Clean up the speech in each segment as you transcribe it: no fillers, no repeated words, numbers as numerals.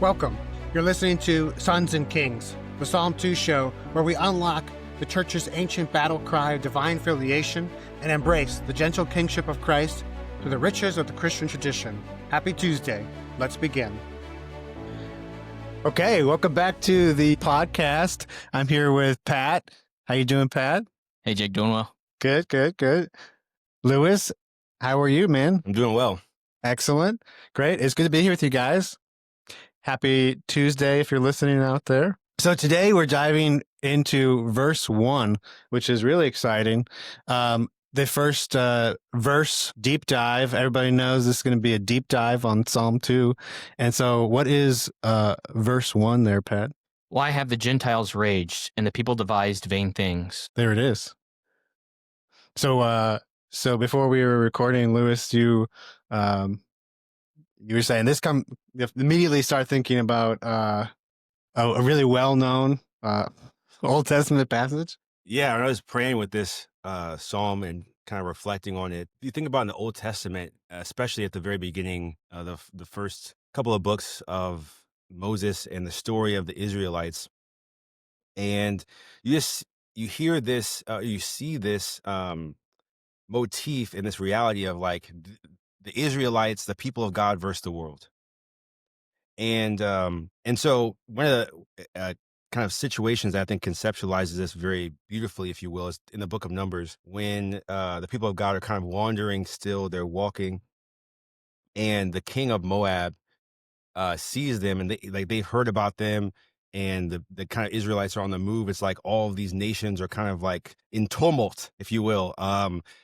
Welcome. You're listening to Sons and Kings, the Psalm 2 show where we unlock the church's ancient battle cry of divine filiation and embrace the gentle kingship of Christ through the riches of the Christian tradition. Happy Tuesday. Let's begin. Okay, welcome back to the podcast. I'm here with Pat. How you doing, Pat? Hey, Jake, doing well? Good. Lewis, how are you, man? I'm doing well. Excellent. Great. It's good to be here with you guys. Happy Tuesday if you're listening out there. So today we're diving into verse 1, which is really exciting. The first verse deep dive. Everybody knows this is going to be a deep dive on Psalm 2. And so what is verse 1 there, Pat? Why have the Gentiles raged and the people devised vain things? There it is. So before we were recording, Lewis, you were saying this you immediately start thinking about a really well-known Old Testament passage. Yeah, I was praying with this psalm and kind of reflecting on it. If you think about in the Old Testament, especially at the very beginning, the first couple of books of Moses and the story of the Israelites, and you hear this, you see this motif in this reality of like the Israelites, the people of God versus the world. And so one of the kind of situations that I think conceptualizes this very beautifully, if you will, is in the book of Numbers, when the people of God are kind of wandering still, they're walking, and the king of Moab sees them, and they've heard about them, and the kind of Israelites are on the move. It's like all of these nations are kind of like in tumult, if you will,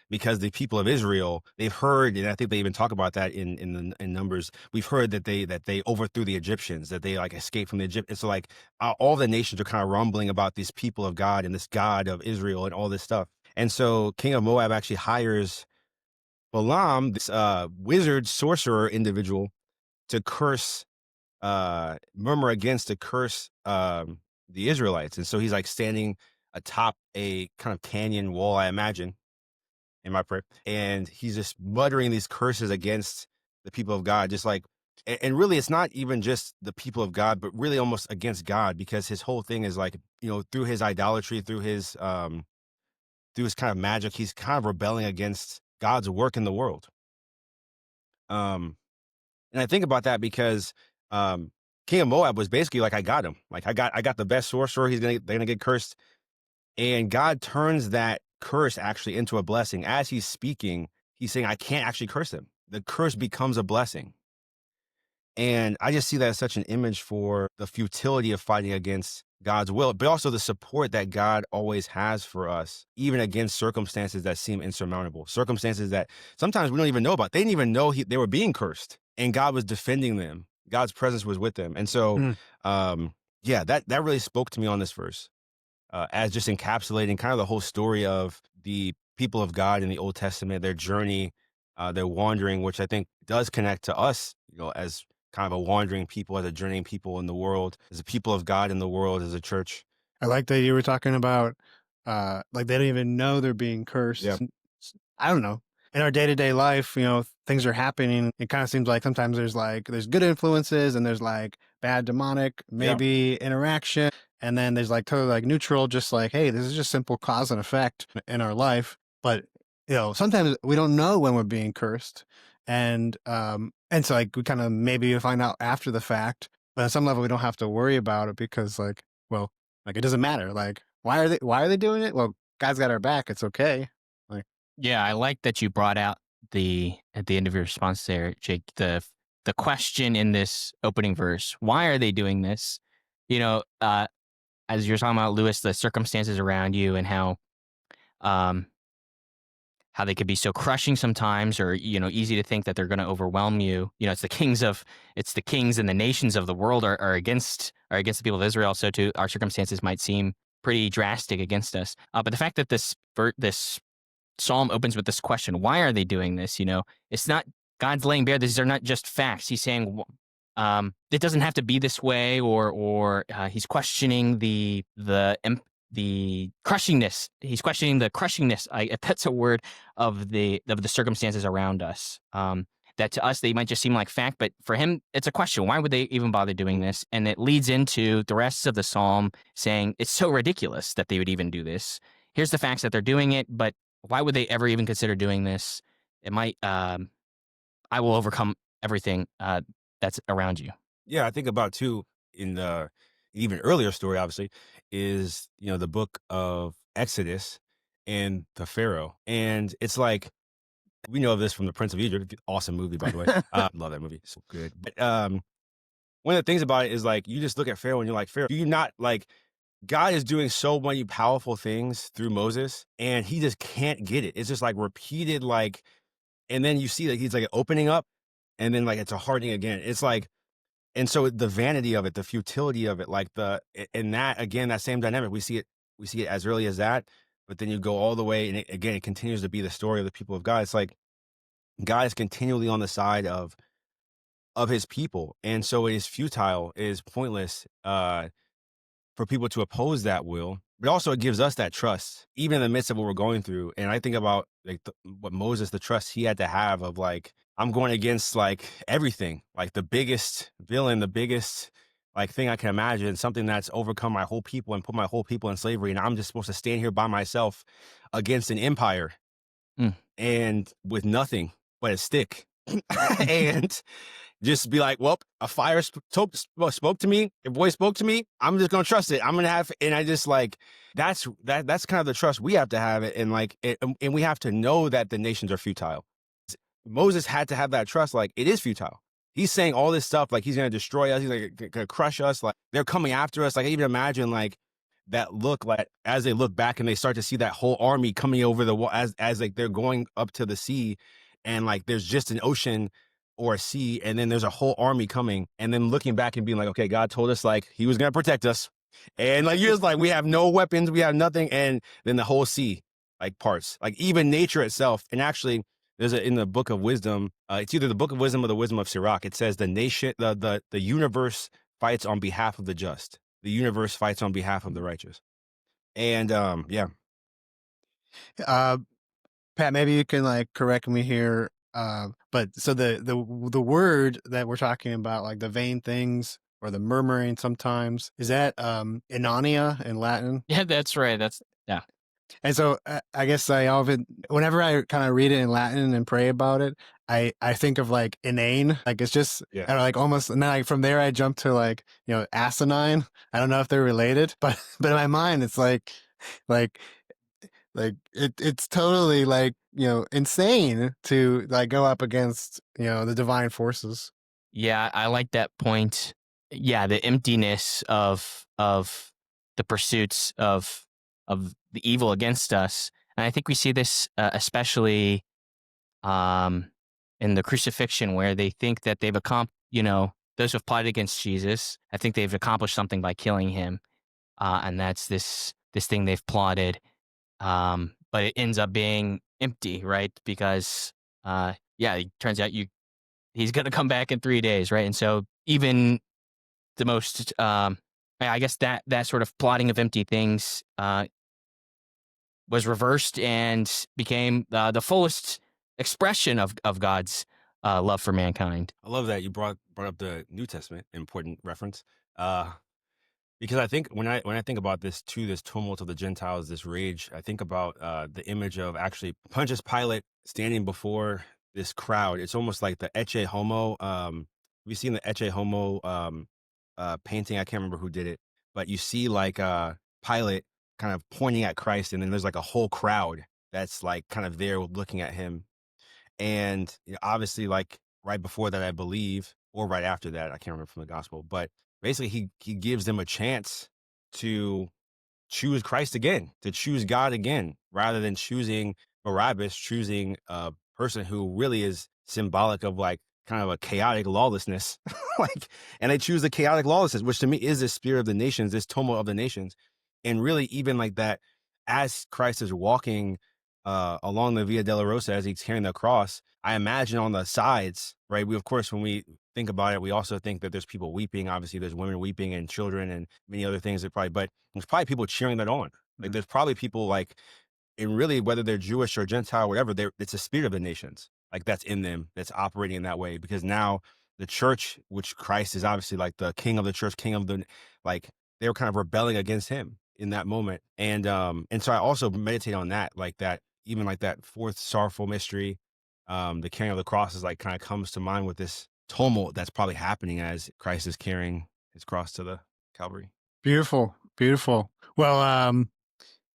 because the people of Israel, they've heard, and I think they even talk about that in Numbers. We've heard that they overthrew the Egyptians, that they like escaped from the Egypt. It's like all the nations are kind of rumbling about these people of God and this God of Israel and all this stuff. And so King of Moab actually hires Balaam, this wizard sorcerer individual, to murmur against, to curse the Israelites. And so he's like standing atop a kind of canyon wall, I imagine, in my prayer, and he's just muttering these curses against the people of God, just like, and really it's not even just the people of God, but really almost against God, because his whole thing is like, through his idolatry, through his kind of magic, he's kind of rebelling against God's work in the world. And I think about that because King of Moab was basically like, I got him. Like I got the best sorcerer. They're gonna get cursed. And God turns that curse actually into a blessing. As he's speaking, he's saying, I can't actually curse him. The curse becomes a blessing. And I just see that as such an image for the futility of fighting against God's will, but also the support that God always has for us, even against circumstances that seem insurmountable, circumstances that sometimes we don't even know about. They didn't even know they were being cursed, and God was defending them. God's presence was with them. And so, that really spoke to me on this verse, as just encapsulating kind of the whole story of the people of God in the Old Testament, their journey, their wandering, which I think does connect to us, as kind of a wandering people, as a journeying people in the world, as a people of God in the world, as a church. I like that you were talking about, like they don't even know they're being cursed. Yeah. I don't know. In our day-to-day life, things are happening. It kind of seems like sometimes there's good influences and there's like bad demonic, maybe interaction. And then there's like totally like neutral, just like, hey, this is just simple cause and effect in our life. But, sometimes we don't know when we're being cursed. And so like we kind of maybe find out after the fact, but on some level we don't have to worry about it because like it doesn't matter. Like, why are they doing it? Well, God's got our back. It's okay. Like, yeah, I like that you brought out at the end of your response there, Jake, the question in this opening verse. Why are they doing this? As you're talking about, Lewis, the circumstances around you and how they could be so crushing sometimes, or easy to think that they're going to overwhelm you. It's the kings and the nations of the world are against the people of Israel. So too, our circumstances might seem pretty drastic against us. But the fact that this psalm opens with this question, why are they doing this? It's not God's laying bare. These are not just facts. He's saying it doesn't have to be this way, or he's questioning the crushingness. He's questioning the crushingness, if that's a word, of the circumstances around us. that to us they might just seem like fact, but for him it's a question. Why would they even bother doing this? And it leads into the rest of the psalm saying it's so ridiculous that they would even do this. Here's the facts that they're doing it, but why would they ever even consider doing this? It might I will overcome everything that's around you. Yeah, I think about too in the even earlier story, obviously, is the book of Exodus and the Pharaoh. And it's like we know of this from the Prince of Egypt. Awesome movie, by the way. Love that movie. So good. But one of the things about it is like you just look at Pharaoh and you're like, Pharaoh, do you not like God is doing so many powerful things through Moses and he just can't get it. It's just like repeated, like, and then you see that he's like opening up and then like it's a hardening again. It's like, and so the vanity of it, the futility of it, like and that again, that same dynamic, we see it as early as that, but then you go all the way and again, it continues to be the story of the people of God. It's like God is continually on the side of his people. And so it is futile, it is pointless, for people to oppose that will, but also it gives us that trust, even in the midst of what we're going through. And I think about like what Moses, the trust he had to have of like, I'm going against like everything, like the biggest villain, the biggest like thing I can imagine, something that's overcome my whole people and put my whole people in slavery. And I'm just supposed to stand here by myself against an empire Mm. and with nothing but a stick. And just be like, well, a fire spoke to me. A voice spoke to me. I'm just gonna trust it. I'm gonna have, and I just like that's kind of the trust we have to have it, and like, and we have to know that the nations are futile. Moses had to have that trust. Like it is futile. He's saying all this stuff like he's gonna destroy us. He's like gonna crush us. Like they're coming after us. Like I even imagine like that look like as they look back and they start to see that whole army coming over the wall as like they're going up to the sea, and like there's just an ocean or a sea, and then there's a whole army coming, and then looking back and being like, okay, God told us like he was gonna protect us, and like you're just like we have no weapons, we have nothing, and then the whole sea like parts, like even nature itself. And actually, there's in the book of wisdom, it's either the book of wisdom or the wisdom of Sirach. It says the universe fights on behalf of the just. The universe fights on behalf of the righteous. And yeah, Uh, Pat, maybe you can like correct me here. But so the word that we're talking about, like the vain things or the murmuring, sometimes is that inania in Latin. Yeah, that's right. That's yeah. And so I guess I often, whenever I kind of read it in Latin and pray about it, I think of like inane, like it's just, Yeah. I don't know, like almost, and then like from there I jump to like, asinine. I don't know if they're related, but in my mind it's like it's totally like, insane to like go up against, the divine forces. Yeah, I like that point. Yeah, the emptiness of the pursuits of the evil against us, and I think we see this especially in the crucifixion, where they think that they've accomplished. Those who have plotted against Jesus, I think they've accomplished something by killing him, and that's this thing they've plotted. But it ends up being empty, right? Because yeah, it turns out he's going to come back in 3 days, right? And so even the most, I guess that sort of plotting of empty things was reversed and became the fullest expression of God's love for mankind. I love that you brought up the New Testament, important reference. Because I think when I think about this too, this tumult of the Gentiles, this rage, I think about the image of actually Pontius Pilate standing before this crowd. It's almost like the Ecce Homo. We've seen the Ecce Homo painting. I can't remember who did it, but you see like Pilate kind of pointing at Christ, and then there's like a whole crowd that's like kind of there looking at him. And obviously, like right before that, I believe, or right after that, I can't remember from the gospel, but basically he gives them a chance to choose Christ again, to choose God again, rather than choosing Barabbas, choosing a person who really is symbolic of like kind of a chaotic lawlessness. Like, and they choose the chaotic lawlessness, which to me is this spirit of the nations, this tumult of the nations. And really, even like that, as Christ is walking along the Via Dolorosa as he's carrying the cross, I imagine on the sides, right? We, of course, when we think about it, we also think that there's people weeping. Obviously, there's women weeping and children and many other things that probably, but there's probably people cheering that on. Like, there's probably people like, and really, whether they're Jewish or Gentile, or whatever, it's a spirit of the nations. like that's in them, that's operating in that way. Because now the church, which Christ is obviously like the king of the church, king of the, like they were kind of rebelling against him in that moment. And so I also meditate on that, like that, even like that fourth sorrowful mystery, the carrying of the cross is like kind of comes to mind with this tumult that's probably happening as Christ is carrying his cross to the Calvary. Beautiful, beautiful. Well,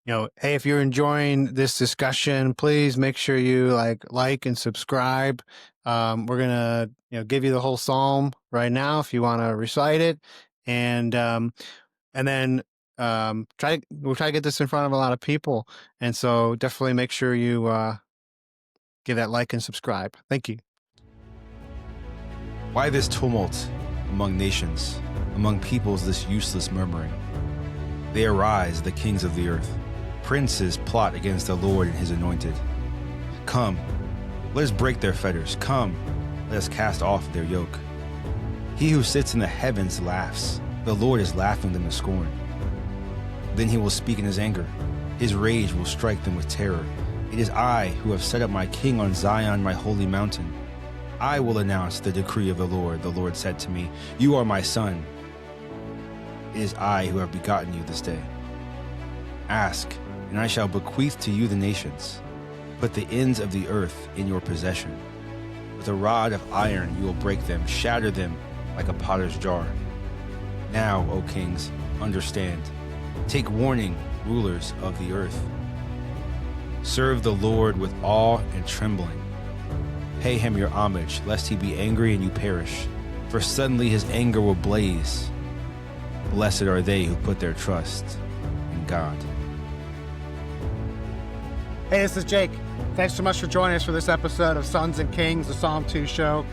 hey, if you're enjoying this discussion, please make sure you like and subscribe. We're gonna, give you the whole psalm right now if you want to recite it, and then we'll try to get this in front of a lot of people. And so definitely make sure you give that like and subscribe. Thank you. Why this tumult among nations, among peoples this useless murmuring? They arise, the kings of the earth. Princes plot against the Lord and his anointed. Come, let us break their fetters. Come, let us cast off their yoke. He who sits in the heavens laughs. The Lord is laughing them to scorn. Then he will speak in his anger. His rage will strike them with terror. It is I who have set up my king on Zion, my holy mountain. I will announce the decree of the Lord. The Lord said to me, "You are my son. It is I who have begotten you this day. Ask, and I shall bequeath to you the nations. Put the ends of the earth in your possession. With a rod of iron you will break them, shatter them like a potter's jar. Now, O kings, understand. Take warning, rulers of the earth. Serve the Lord with awe and trembling. Pay him your homage, lest he be angry and you perish. For suddenly his anger will blaze. Blessed are they who put their trust in God." Hey, this is Jake. Thanks so much for joining us for this episode of Sons and Kings, the Psalm 2 show.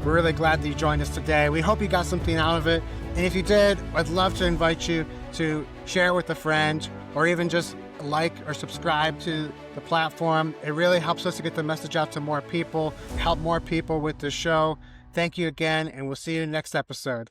We're really glad that you joined us today. We hope you got something out of it. And if you did, I'd love to invite you to share it with a friend, or even just like or subscribe to the platform. It really helps us to get the message out to more people, help more people with the show. Thank you again, and we'll see you in the next episode.